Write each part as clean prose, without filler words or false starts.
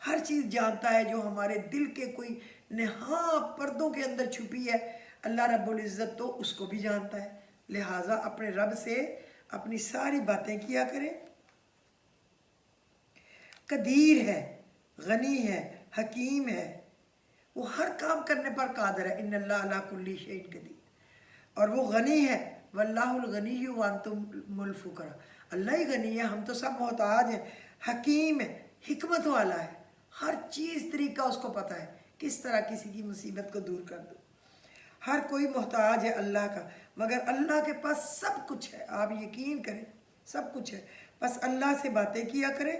ہر چیز جانتا ہے جو ہمارے دل کے کوئی نہاں پردوں کے اندر چھپی ہے، اللہ رب العزت تو اس کو بھی جانتا ہے۔ لہٰذا اپنے رب سے اپنی ساری باتیں کیا کریں۔ قدیر ہے، غنی ہے، حکیم ہے، وہ ہر کام کرنے پر قادر ہے۔ ان اللہ علی کل شیء قدیر، اور وہ غنی ہے، واللہ الغنی وانتم الفقراء، اللہ ہی غنی ہے، ہم تو سب محتاج ہیں۔ حکیم ہے، حکمت والا ہے، ہر چیز طریقہ اس کو پتہ ہے کس طرح کسی کی مصیبت کو دور کر دو۔ ہر کوئی محتاج ہے اللہ کا، مگر اللہ کے پاس سب کچھ ہے، آپ یقین کریں سب کچھ ہے، بس اللہ سے باتیں کیا کریں۔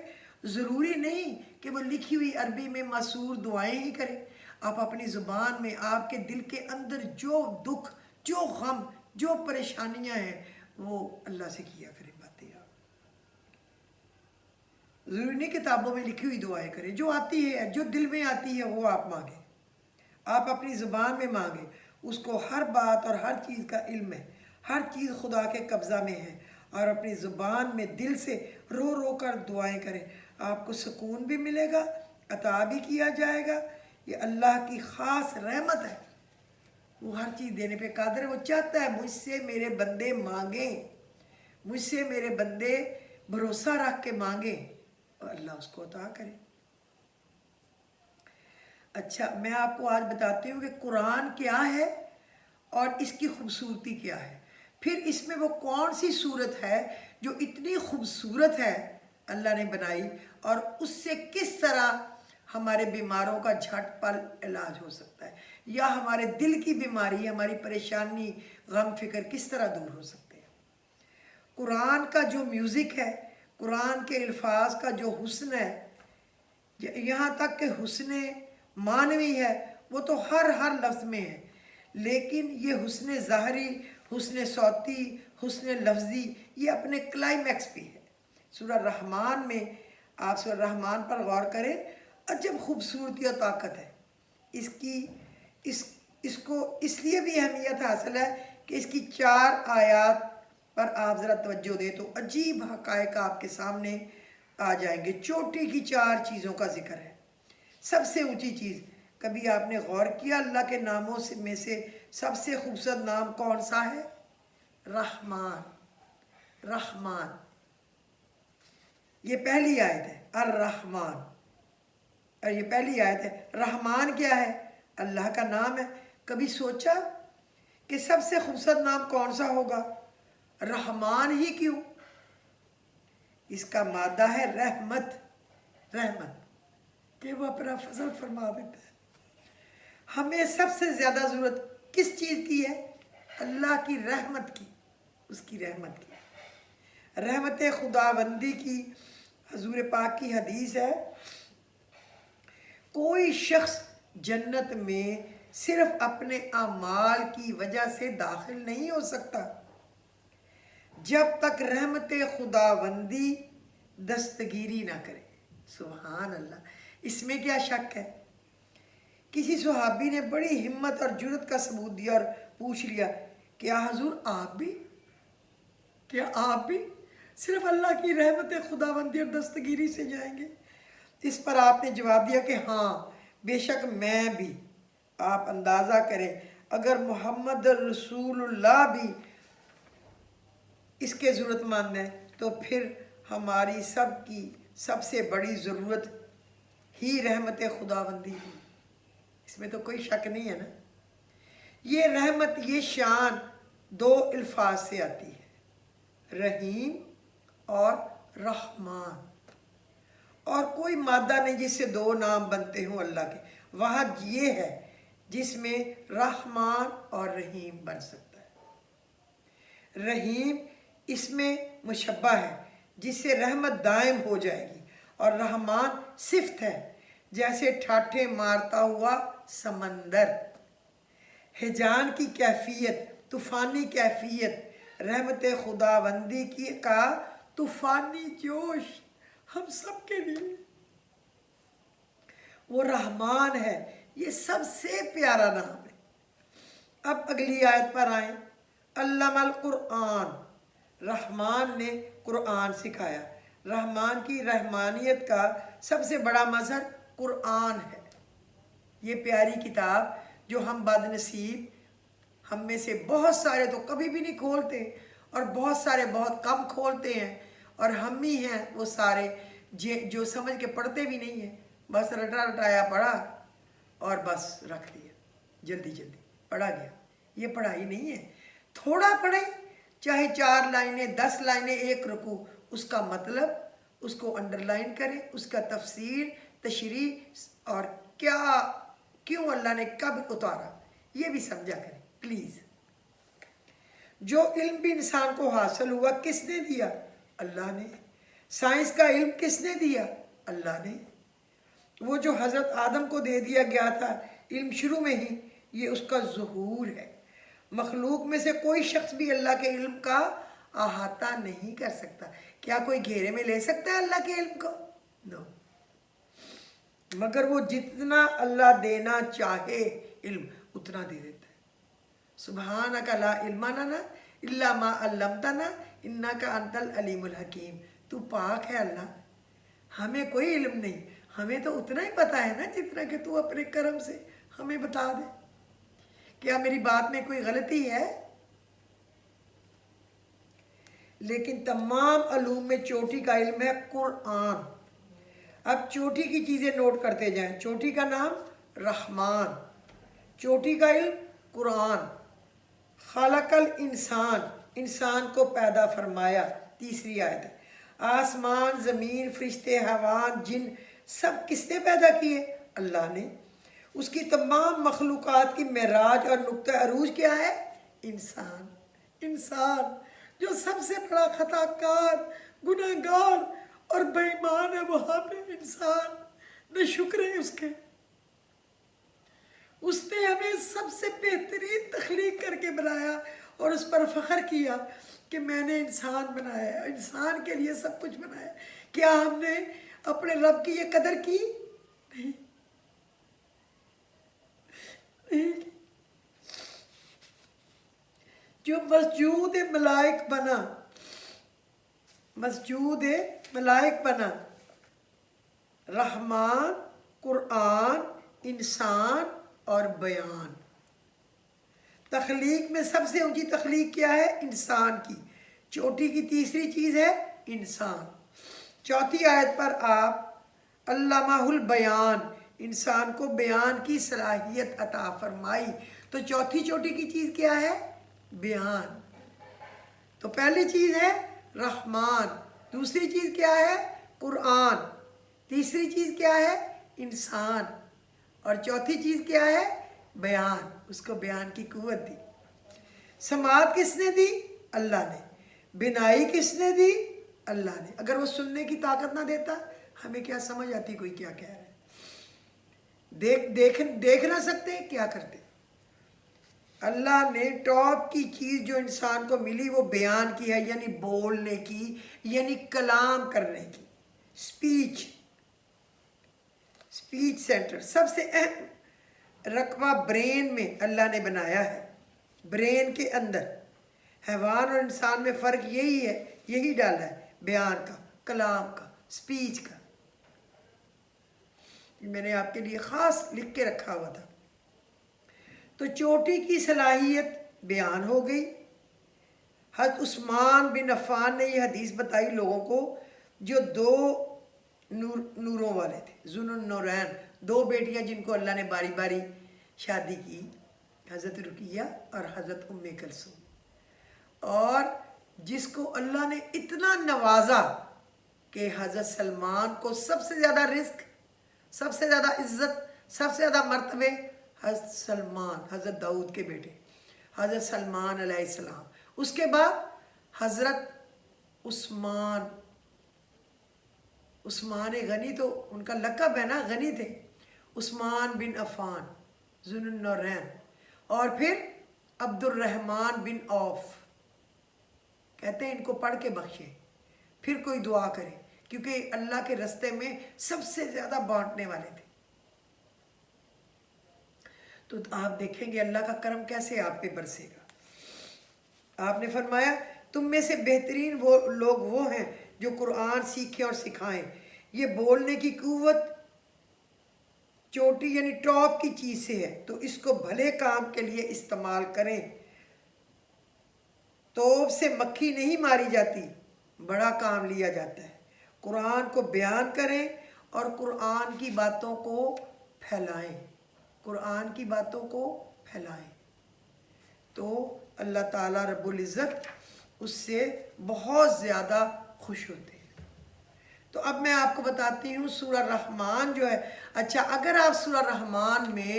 ضروری نہیں کہ وہ لکھی ہوئی عربی میں معصور دعائیں ہی کریں، آپ اپنی زبان میں آپ کے دل کے اندر جو دکھ، جو غم، جو پریشانیاں ہیں وہ اللہ سے کیا کریں باتیں۔ آپ ضروری نہیں کتابوں میں لکھی ہوئی دعائیں کریں، جو آتی ہے، جو دل میں آتی ہے وہ آپ مانگیں، آپ اپنی زبان میں مانگیں۔ اس کو ہر بات اور ہر چیز کا علم ہے، ہر چیز خدا کے قبضہ میں ہے، اور اپنی زبان میں دل سے رو رو کر دعائیں کریں، آپ کو سکون بھی ملے گا، عطا بھی کیا جائے گا۔ یہ اللہ کی خاص رحمت ہے، وہ ہر چیز دینے پہ قادر ہے۔ وہ چاہتا ہے مجھ سے میرے بندے مانگیں، مجھ سے میرے بندے بھروسہ رکھ کے مانگیں، اور اللہ اس کو عطا کرے۔ اچھا، میں آپ کو آج بتاتی ہوں کہ قرآن کیا ہے اور اس کی خوبصورتی کیا ہے، پھر اس میں وہ کون سی صورت ہے جو اتنی خوبصورت ہے اللہ نے بنائی، اور اس سے کس طرح ہمارے بیماروں کا جھٹ پل علاج ہو سکتا ہے، یا ہمارے دل کی بیماری، ہماری پریشانی، غم، فکر کس طرح دور ہو سکتے ہیں۔ قرآن کا جو میوزک ہے، قرآن کے الفاظ کا جو حسن ہے، یہاں تک کہ حسن معنوی ہے، وہ تو ہر لفظ میں ہے، لیکن یہ حسن ظاہری، حسن صوتی، حسن لفظی، یہ اپنے کلائمیکس پہ ہے۔ سورہ رحمان میں آپ سورہ رحمان پر غور کریں، عجب خوبصورتی اور طاقت ہے اس کو اس لیے بھی اہمیت حاصل ہے کہ اس کی 4 آیات پر آپ ذرا توجہ دیں تو عجیب حقائق آپ کے سامنے آ جائیں گے۔ چوٹی کی 4 چیزوں کا ذکر ہے۔ سب سے اونچی چیز، کبھی آپ نے غور کیا اللہ کے ناموں میں سے سب سے خوبصورت نام کون سا ہے؟ رحمان۔ رحمان، یہ پہلی آیت ہے، الرحمن، اور یہ پہلی آیت ہے۔ رحمان کیا ہے؟ اللہ کا نام ہے۔ کبھی سوچا کہ سب سے خوبصورت نام کون سا ہوگا؟ رحمان ہی کیوں؟ اس کا مادہ ہے رحمت، رحمت کہ وہ اپنا فضل فرما دیتا ہے۔ ہمیں سب سے زیادہ ضرورت کس چیز کی ہے؟ اللہ کی رحمت کی، اس کی رحمت کی، رحمت خداوندی کی۔ حضور پاک کی حدیث ہے، کوئی شخص جنت میں صرف اپنے اعمال کی وجہ سے داخل نہیں ہو سکتا جب تک رحمت خداوندی دستگیری نہ کرے۔ سبحان اللہ، اس میں کیا شک ہے؟ کسی صحابی نے بڑی ہمت اور جرأت کا ثبوت دیا اور پوچھ لیا، کیا حضور آپ بھی صرف اللہ کی رحمت خداوندی اور دستگیری سے جائیں گے؟ اس پر آپ نے جواب دیا کہ ہاں، بے شک میں بھی۔ آپ اندازہ کریں، اگر محمد رسول اللہ بھی اس کے ضرورت مند ہے تو پھر ہماری سب کی سب سے بڑی ضرورت ہی رحمت خداوندی کی، اس میں تو کوئی شک نہیں ہے نا۔ یہ رحمت، یہ شان 2 الفاظ سے آتی ہے، رحیم اور رحمان، اور کوئی مادہ نہیں جس سے 2 نام بنتے ہوں اللہ کے۔ واحد یہ ہے جس میں رحمان اور رحیم بن سکتا ہے۔ رحیم اس میں مشبہ ہے جس سے رحمت دائم ہو جائے گی، اور رحمان صفت ہے جیسے ٹھاٹھے مارتا ہوا سمندر۔ ہیجان کی کیفیت، طوفانی کیفیت، رحمت خداوندی کا طوفانی جوش ہم سب کے لیے، وہ رحمان ہے۔ یہ سب سے پیارا نام ہے۔ اب اگلی آیت پر آئیں، علم القرآن، رحمان نے قرآن سکھایا۔ رحمان کی رحمانیت کا سب سے بڑا مظہر قرآن ہے، یہ پیاری کتاب جو ہم بد نصیب، ہم میں سے بہت سارے تو کبھی بھی نہیں کھولتے اور بہت سارے بہت کم کھولتے ہیں، اور ہم ہی ہیں وہ سارے جو سمجھ کے پڑھتے بھی نہیں ہیں، بس رٹا رٹایا پڑھا اور بس رکھ دیا، جلدی جلدی پڑھا گیا۔ یہ پڑھائی نہیں ہے۔ تھوڑا پڑھیں، چاہے 4 لائنیں 10 لائنیں، ایک رکوع، اس کا مطلب اس کو انڈر لائن کریں، اس کا تفسیر، تشریح، اور کیوں اللہ نے کب اتارا یہ بھی سمجھا کریں پلیز۔ جو علم بھی انسان کو حاصل ہوا کس نے دیا؟ اللہ نے۔ سائنس کا علم کس نے دیا؟ اللہ نے۔ وہ جو حضرت آدم کو دے دیا گیا تھا علم شروع میں ہی، یہ اس کا ظہور ہے۔ مخلوق میں سے کوئی شخص بھی اللہ کے علم کا احاطہ نہیں کر سکتا۔ کیا کوئی گھیرے میں لے سکتا ہے اللہ کے علم کو؟ نو۔ مگر وہ جتنا اللہ دینا چاہے علم اتنا دے دیتا ہے۔ سبحانک لا علم لنا الا ما علمتنا انک انت العلیم الحکیم۔ تو پاک ہے اللہ، ہمیں کوئی علم نہیں، ہمیں تو اتنا ہی پتہ ہے نا جتنا کہ تو اپنے کرم سے ہمیں بتا دے۔ کیا میری بات میں کوئی غلطی ہے؟ لیکن تمام علوم میں چوٹی کا علم ہے قرآن۔ اب چوٹی کی چیزیں نوٹ کرتے جائیں۔ چوٹی کا نام رحمان، چوٹی کا علم قرآن۔ خلق الانسان، انسان کو پیدا فرمایا، تیسری آیت ہے۔ آسمان، زمین، فرشتے، حیوان، جن، سب کس نے پیدا کیے؟ اللہ نے۔ اس کی تمام مخلوقات کی معراج اور نقطہ عروج کیا ہے؟ انسان۔ انسان جو سب سے بڑا خطا کار، گناہ گار اور بے ایمان ہے، وہ ہم نے انسان، نہ شکر ہے اس کے۔ اس نے ہمیں سب سے بہترین تخلیق کر کے بنایا اور اس پر فخر کیا کہ میں نے انسان بنایا، انسان کے لیے سب کچھ بنایا۔ کیا ہم نے اپنے رب کی یہ قدر کی؟ نہیں، نہیں۔ جو مسجود ملائک بنا، مسجود ملائک بنا، رحمان، قرآن، انسان اور بیان۔ تخلیق میں سب سے اونچی تخلیق کیا ہے؟ انسان کی۔ چوٹی کی تیسری چیز ہے انسان۔ چوتھی آیت پر آپ علامہ البیان، انسان کو بیان کی صلاحیت عطا فرمائی۔ تو چوتھی چوٹی کی چیز کیا ہے؟ بیان۔ تو پہلی چیز ہے رحمان، دوسری چیز کیا ہے؟ قرآن، تیسری چیز کیا ہے؟ انسان، اور چوتھی چیز کیا ہے؟ بیان۔ اس کو بیان کی قوت دی۔ سماعت کس نے دی؟ اللہ نے۔ بینائی کس نے دی؟ اللہ نے۔ اگر وہ سننے کی طاقت نہ دیتا ہمیں کیا سمجھ آتی کوئی کیا کہہ رہا ہے؟ دیکھ نہ سکتے کیا کرتے؟ اللہ نے ٹاپ کی چیز جو انسان کو ملی وہ بیان کی ہے، یعنی بولنے کی، یعنی کلام کرنے کی، سپیچ سینٹر۔ سب سے اہم رقبہ برین میں اللہ نے بنایا ہے، برین کے اندر۔ حیوان اور انسان میں فرق یہی ہے، یہی ڈالا ہے، بیان کا، کلام کا، سپیچ کا۔ میں نے آپ کے لیے خاص لکھ کے رکھا ہوا تھا۔ تو چوٹی کی صلاحیت بیان ہو گئی۔ حضرت عثمان بن عفان نے یہ حدیث بتائی لوگوں کو جو 2 نوروں والے تھے، ذو النورین، 2 بیٹیاں جن کو اللہ نے باری باری شادی کی، حضرت رقیہ اور حضرت ام کلثوم، اور جس کو اللہ نے اتنا نوازا کہ حضرت سلمان کو سب سے زیادہ رزق، سب سے زیادہ عزت، سب سے زیادہ مرتبے حضرت سلمان، حضرت داؤد کے بیٹے حضرت سلمان علیہ السلام، اس کے بعد حضرت عثمان غنی، تو ان کا لقب ہے نا، غنی تھے، عثمان بن عفان ذو النورین، اور پھر عبد الرحمن بن عوف۔ کہتے ہیں ان کو پڑھ کے بخشے، پھر کوئی دعا کرے، کیونکہ اللہ کے رستے میں سب سے زیادہ بانٹنے والے تھے۔ تو آپ دیکھیں گے اللہ کا کرم کیسے آپ پہ برسے گا۔ آپ نے فرمایا تم میں سے بہترین وہ لوگ وہ ہیں جو قرآن سیکھیں اور سکھائیں۔ یہ بولنے کی قوت چوٹی یعنی ٹاپ کی چیز سے ہے تو اس کو بھلے کام کے لیے استعمال کریں۔ توپ سے مکھی نہیں ماری جاتی، بڑا کام لیا جاتا ہے۔ قرآن کو بیان کریں اور قرآن کی باتوں کو پھیلائیں، قرآن کی باتوں کو پھیلائیں تو اللہ تعالیٰ رب العزت اس سے بہت زیادہ خوش ہوتے ہیں۔ تو اب میں آپ کو بتاتی ہوں سورہ رحمان جو ہے، اچھا اگر آپ سورہ رحمان میں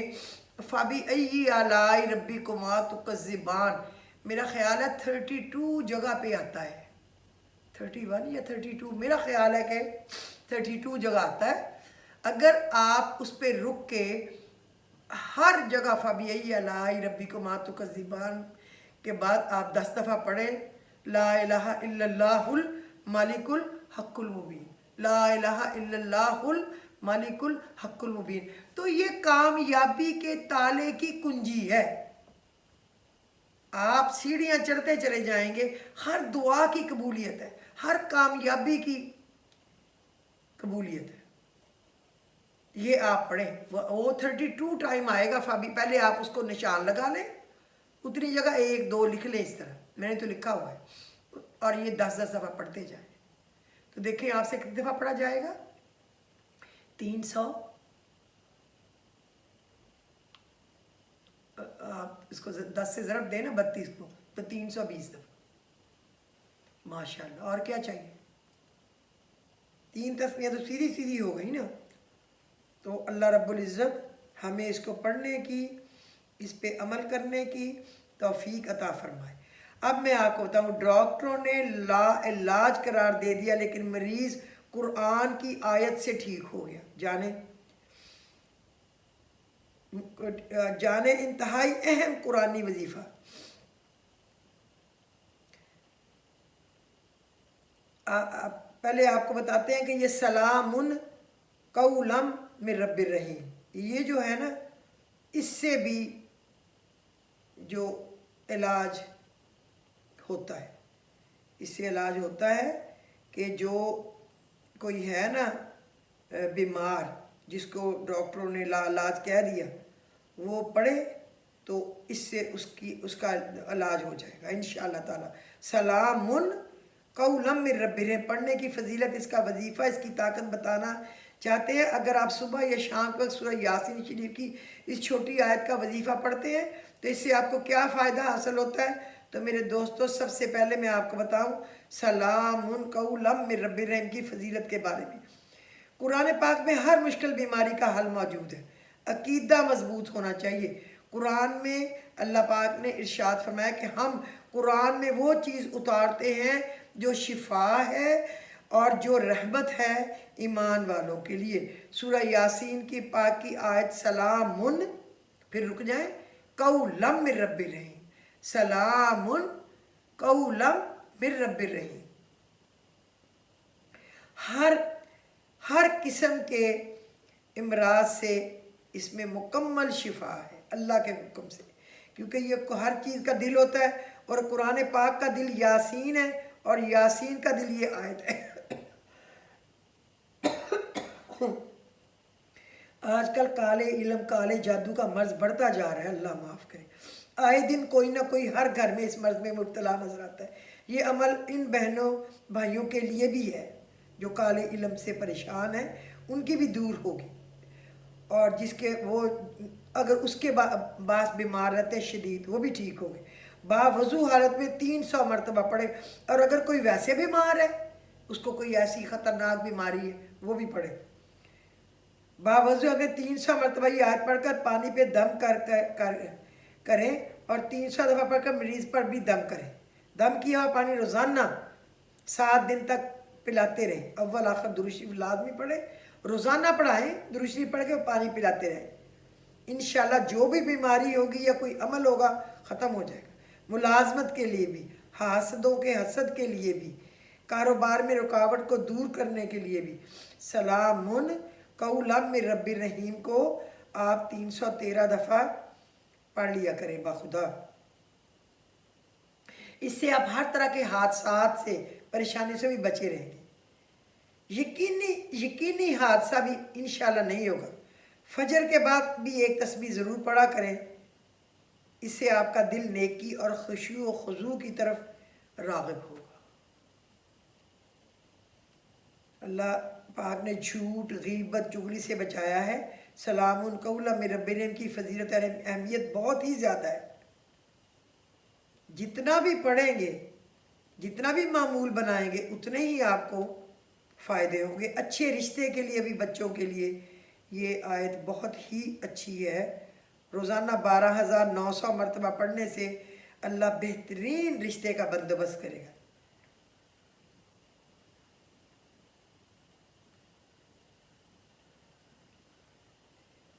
فَبِأَيِّ آلَاءِ رَبِّكُمَا تُكَذِّبَانِ، میرا خیال ہے 32 جگہ پہ آتا ہے، 31 یا 32، میرا خیال ہے کہ 32 جگہ آتا ہے۔ اگر آپ اس پہ رک کے ہر جگہ فَبِأَيِّ آلَاءِ رَبِّكُمَا تُكَذِّبَانِ کے بعد آپ 10 دفعہ پڑھیں لا الہ الا اللہ الملک الحق المبین، لا الہ الا اللہ الملک الحق المبین، تو یہ کامیابی کے تالے کی کنجی ہے۔ آپ سیڑھیاں چڑھتے چلے جائیں گے، ہر دعا کی قبولیت ہے، ہر کامیابی کی قبولیت ہے۔ یہ آپ پڑھیں، وہ 32 ٹائم آئے گا فابی، پہلے آپ اس کو نشان لگا لیں، اتنی جگہ 1 2 لکھ لیں، اس طرح میں نے تو لکھا ہوا ہے، اور یہ 10 دفعہ پڑھتے جائیں۔ تو دیکھیں آپ سے کتنی دفعہ پڑھا جائے گا، 300، آپ اس کو 10 سے ضرب دیں نا 32 کو، تو 320 دفعہ، ماشاءاللہ۔ اور کیا چاہیے، 3 تسبیحیں تو سیدھی سیدھی ہو گئی نا۔ تو اللہ رب العزت ہمیں اس کو پڑھنے کی، اس پہ عمل کرنے کی توفیق عطا فرمائے۔ اب میں آپ کو بتاؤں، ڈاکٹروں نے لا علاج قرار دے دیا لیکن مریض قرآن کی آیت سے ٹھیک ہو گیا۔ جانے انتہائی اہم قرآنی وظیفہ، پہلے آپ کو بتاتے ہیں کہ یہ سلام قولا من رب الرحیم، یہ جو ہے نا اس سے بھی جو علاج ہوتا ہے، اس سے علاج ہوتا ہے کہ جو کوئی ہے نا بیمار جس کو ڈاکٹروں نے لا علاج کہہ دیا، وہ پڑھے تو اس سے اس کا علاج ہو جائے گا انشاءاللہ تعالی۔ سلام قولا من رب الرحیم پڑھنے کی فضیلت، اس کا وظیفہ، اس کی طاقت بتانا چاہتے ہیں۔ اگر آپ صبح یا شام کو سورہ یاسین شریف کی اس چھوٹی آیت کا وظیفہ پڑھتے ہیں تو اس سے آپ کو کیا فائدہ حاصل ہوتا ہے، تو میرے دوستو سب سے پہلے میں آپ کو بتاؤں سلام قولا من رب الرحیم کی فضیلت کے بارے میں۔ قرآن پاک میں ہر مشکل بیماری کا حل موجود ہے، عقیدہ مضبوط ہونا چاہیے۔ قرآن میں اللہ پاک نے ارشاد فرمایا کہ ہم قرآن میں وہ چیز اتارتے ہیں جو شفا ہے اور جو رحمت ہے ایمان والوں کے لیے۔ سورہ یاسین کی پاک کی آیت سلام، پھر رک جائیں، قولا من رب الرحیم، سلام قولا من رب الرحیم، ہر قسم کے امراض سے اس میں مکمل شفا ہے اللہ کے حکم سے، کیونکہ یہ ہر چیز کا دل ہوتا ہے، اور قرآن پاک کا دل یاسین ہے، اور یاسین کا دل یہ آیت ہے۔ آج کل کالے علم، کالے جادو کا مرض بڑھتا جا رہا ہے، اللہ معاف کرے۔ آئے دن کوئی نہ کوئی ہر گھر میں اس مرض میں مبتلا نظر آتا ہے۔ یہ عمل ان بہنوں بھائیوں کے لیے بھی ہے جو کالے علم سے پریشان ہیں، ان کی بھی دور ہوگی، اور جس کے وہ اگر اس کے باعث بیمار رہتے ہیں شدید، وہ بھی ٹھیک ہو گئے۔ باوضو حالت میں 300 مرتبہ پڑھے، اور اگر کوئی ویسے بیمار ہے، اس کو کوئی ایسی خطرناک بیماری ہے، وہ بھی پڑھے۔ باوضو اگر 300 مرتبہ یہ آیت پڑھ کر پانی پہ دم کریں، اور 300 دفعہ پڑھ کر مریض پر بھی دم کریں۔ دم کیا ہوا پانی روزانہ 7 دن تک پلاتے رہیں، اول آخر درود شریف لازمی پڑھیں، روزانہ پڑھائیں، درود شریف پڑھ کے پانی پلاتے رہیں، انشاءاللہ جو بھی بیماری ہوگی یا کوئی عمل ہوگا ختم ہو جائے گا۔ ملازمت کے لیے بھی، حاسدوں کے حسد کے لیے بھی، کاروبار میں رکاوٹ کو دور کرنے کے لیے بھی، سلام قولا من رب الرحیم کو آپ 313 دفعہ پڑھ لیا کریں باخدا۔ اس سے آپ ہر طرح کے حادثات سے، پریشانی سے بھی بچے رہیں گے۔ یقینی حادثہ بھی انشاءاللہ نہیں ہوگا۔ فجر کے بعد بھی ایک تسبیح ضرور پڑھا کریں، اس سے آپ کا دل نیکی اور خشوع و خضوع کی طرف راغب ہوگا۔ اللہ پاک نے جھوٹ، غیبت، چغلی سے بچایا ہے۔ سلام قولا من رب الرحیم کی فضیلت اور اہمیت بہت ہی زیادہ ہے۔ جتنا بھی پڑھیں گے، جتنا بھی معمول بنائیں گے، اتنے ہی آپ کو فائدے ہوں گے۔ اچھے رشتے کے لیے بھی بچوں کے لیے یہ آیت بہت ہی اچھی ہے۔ روزانہ 12,900 مرتبہ پڑھنے سے اللہ بہترین رشتے کا بندوبست کرے گا۔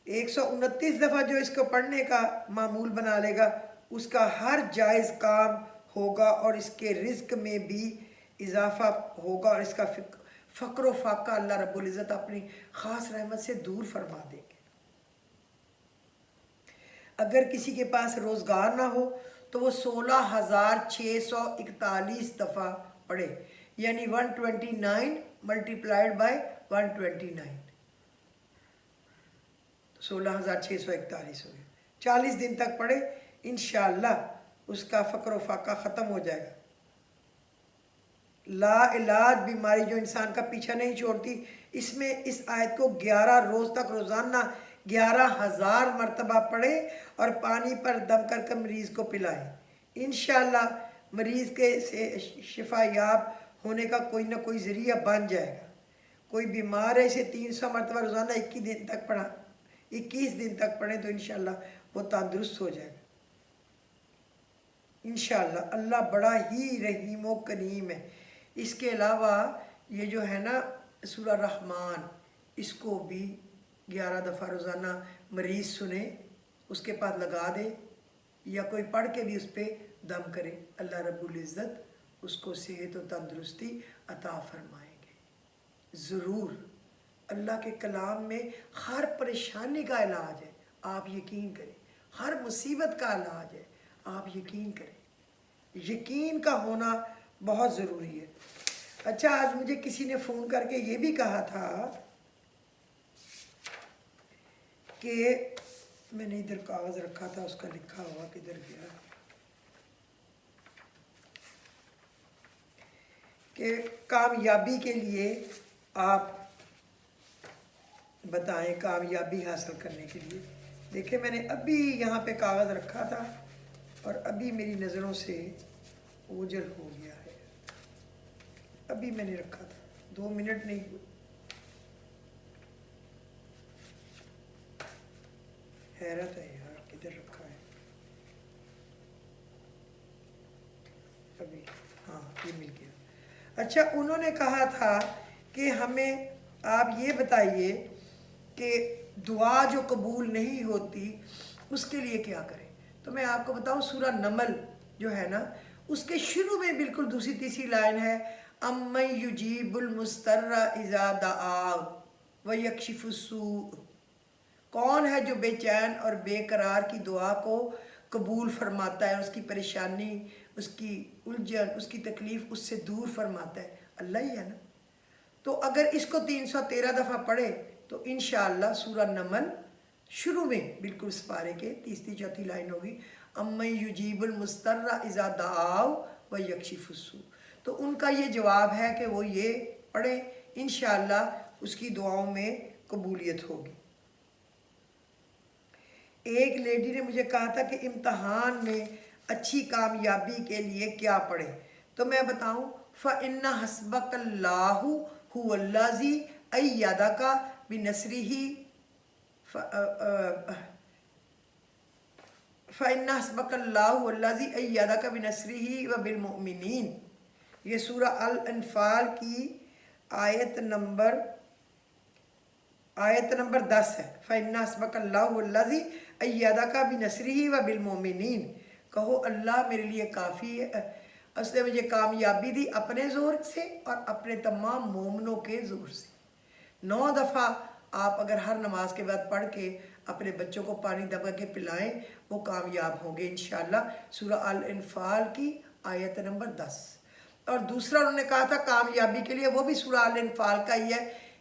129 دفعہ جو اس کو پڑھنے کا معمول بنا لے گا، اس کا ہر جائز کام ہوگا اور اس کے رزق میں بھی اضافہ ہوگا، اور اس کا فقر و فاقہ اللہ رب العزت اپنی خاص رحمت سے دور فرما دیں گے۔ اگر کسی کے پاس روزگار نہ ہو تو وہ 16,641 دفعہ پڑھے، یعنی 129 ملٹیپلائڈ بائی 129، 16,641 ہو گئے۔ 40 دن تک پڑھے، انشاءاللہ اس کا فقر و فاقہ ختم ہو جائے گا۔ لا علاج بیماری جو انسان کا پیچھا نہیں چھوڑتی، اس میں اس آیت کو 11 روز تک روزانہ 11,000 مرتبہ پڑھے اور پانی پر دم کر کے مریض کو پلائیں۔ انشاءاللہ مریض کے شفا یاب ہونے کا کوئی نہ کوئی ذریعہ بن جائے گا۔ کوئی بیمار ہے، اسے 300 مرتبہ روزانہ 21 دن تک پڑھیں تو انشاءاللہ وہ تندرست ہو جائے گا۔ انشاءاللہ اللہ بڑا ہی رحیم و کریم ہے۔ اس کے علاوہ یہ جو ہے نا سورہ رحمان، اس کو بھی 11 دفعہ روزانہ مریض سنے، اس کے پاس لگا دے یا کوئی پڑھ کے بھی اس پہ دم کرے، اللہ رب العزت اس کو صحت و تندرستی عطا فرمائیں گے۔ ضرور اللہ کے کلام میں ہر پریشانی کا علاج ہے، آپ یقین کریں۔ ہر مصیبت کا علاج ہے، آپ یقین کریں۔ یقین کا ہونا بہت ضروری ہے۔ اچھا، آج مجھے کسی نے فون کر کے یہ بھی کہا تھا کہ میں نے ادھر کاغذ رکھا تھا، اس کا لکھا ہوا کدھر گیا، کہ کامیابی کے لیے آپ بتائیں، کامیابی حاصل کرنے کے لیے۔ دیکھیں میں نے ابھی یہاں پہ کاغذ رکھا تھا اور ابھی میری نظروں سے اوجھل ہو گیا ہے۔ ابھی میں نے رکھا تھا، 2 منٹ نہیں ہوئے۔ حیرت ہے یار، کدھر رکھا ہے؟ ابھی ہاں یہ مل گیا۔ اچھا، انہوں نے کہا تھا کہ ہمیں آپ یہ بتائیے کہ دعا جو قبول نہیں ہوتی اس کے لیے کیا کریں؟ تو میں آپ کو بتاؤں، سورہ نمل جو ہے نا، اس کے شروع میں بالکل دوسری تیسری لائن ہے، امن یجیب المضطر اذا دعاہ ویکشف السوء۔ کون ہے جو بے چین اور بے قرار کی دعا کو قبول فرماتا ہے، اس کی پریشانی، اس کی الجھن، اس کی تکلیف اس سے دور فرماتا ہے؟ اللہ ہی ہے نا۔ تو اگر اس کو 313 دفعہ پڑھے تو انشاءاللہ سورہ نمل شروع میں بالکل سپارے کے تیسری چوتھی لائن ہوگی، امن یجیب المضطر اذا دعاہ ویکشف السوء۔ تو ان کا یہ جواب ہے کہ وہ یہ پڑھیں، انشاءاللہ اس کی دعاؤں میں قبولیت ہوگی۔ ایک لیڈی نے مجھے کہا تھا کہ امتحان میں اچھی کامیابی کے لیے کیا پڑھیں؟ تو میں بتاؤں، فَإِنَّ حَسْبَكَ اللَّهُ هُوَ الَّذِي أَيَّدَكَ بِنَصْرِهِ فَإِنَّ حَسْبَكَ اللَّهُ هُوَ الَّذِي أَيَّدَكَ بِنَصْرِهِ وَبِالْمُؤْمِنِينَ۔ یہ سورہ الانفال کی آیت نمبر 10 ہے۔ فَإِنَّ حَسْبَكَ اللَّهُ هُوَ الَّذِي أَيَّدَكَ بِنَصْرِهِ وَبِالْمُؤْمِنِينَ۔ کہو اللہ میرے لیے کافی ہے، اس نے مجھے کامیابی دی اپنے زور سے اور اپنے تمام مومنوں کے زور سے۔ 9 دفعہ آپ اگر ہر نماز کے بعد پڑھ کے اپنے بچوں کو پانی دبا کے پلائیں، وہ کامیاب ہوں گے انشاءاللہ۔ سورہ الانفال کی آیت نمبر 10۔ اور دوسرا انہوں نے کہا تھا کامیابی کے لیے، وہ بھی سورہ الانفال کا ہی ہے،